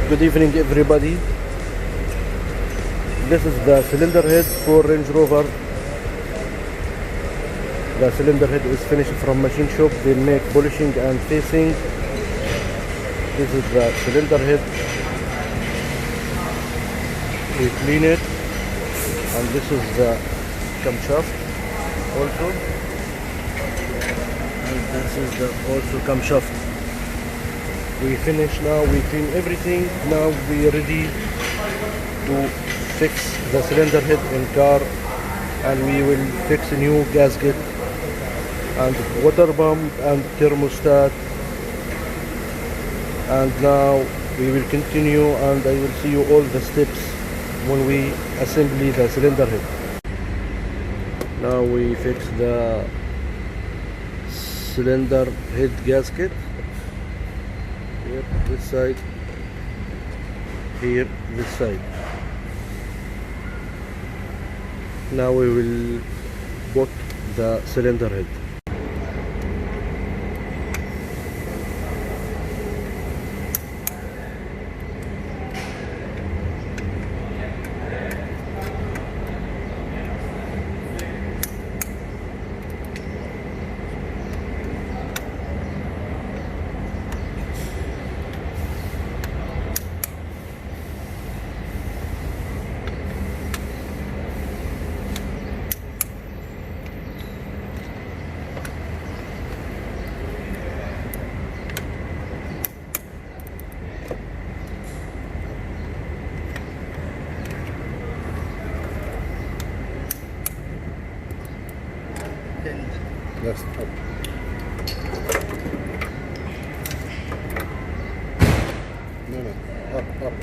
Good evening everybody. This is the cylinder head for Range Rover. The cylinder head is finished from machine shop. They make polishing and facing. This is the cylinder head. We clean it, and this is the camshaft also, and this is the also camshaft. We finish now, we clean everything. Now we are ready to fix the cylinder head in car, and we will fix a new gasket and water pump and thermostat. And now we will continue, and I will see you all the steps when we assemble the cylinder head. Now we fix the cylinder head gasket. Here, this side, here, this side. Now we will put the cylinder head. Yes, up. No, up. Up.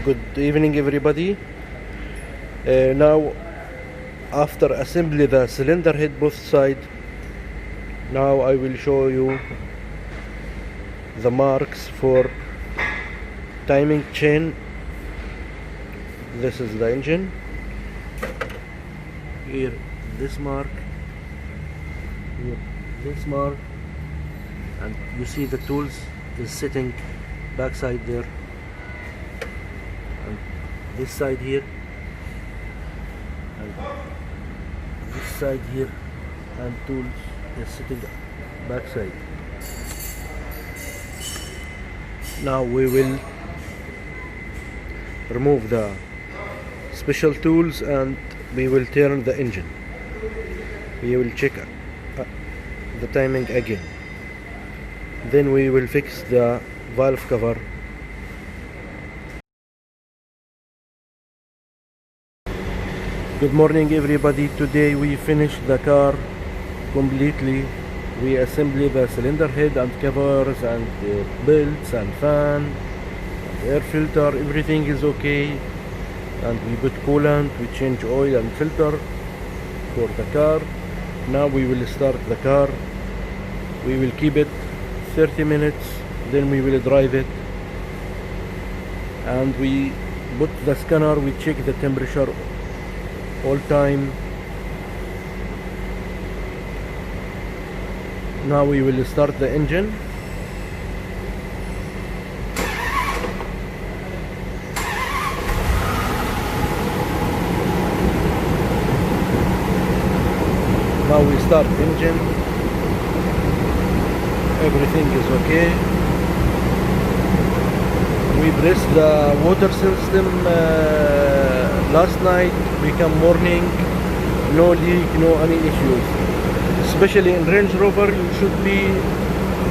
Good evening everybody. Now after assembly the cylinder head both side, now I will show you the marks for timing chain. This is the engine. Here this mark, here this mark, and you see the tools is sitting backside there. And this side here, and this side here, and tools is sitting backside. Now we will remove the special tools and we will turn the engine. We will check the timing again. Then we will fix the valve cover. Good morning everybody. Today we finished the car completely. We assembled the cylinder head and covers and belts and fan and air filter. Everything is okay, and we put coolant, we change oil and filter for the car. Now we will start the car. We will keep it 30 minutes, then we will drive it, and we put the scanner, we check the temperature all time. Now we will start the engine. Now we start engine. Everything is okay. We pressed the water system last night, become morning, no leak, no any issues. Especially in Range Rover, you should be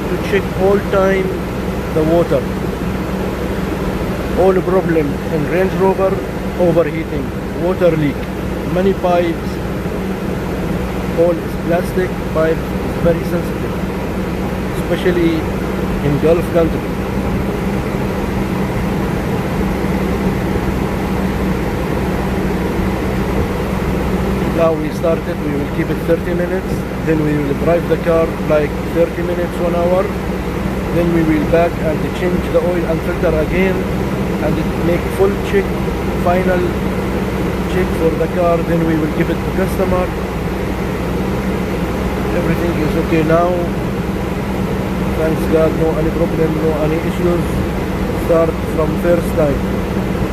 to check all time the water. All problem in Range Rover, overheating, water leak, many pipes, all is plastic pipe, is very sensitive, especially in Gulf country. Now we started, we will keep it 30 minutes, then we will drive the car like 30 minutes, 1 hour, then we will back and change the oil and filter again and make full check, final check for the car, then we will give it to customer. Everything is okay now, thanks God, no any problem, no any issues. Start from first time.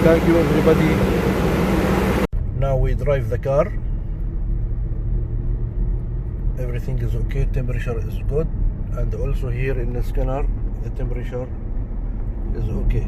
Thank you everybody. Now we drive the car. Everything is okay, temperature is good, and also here in the scanner the temperature is okay.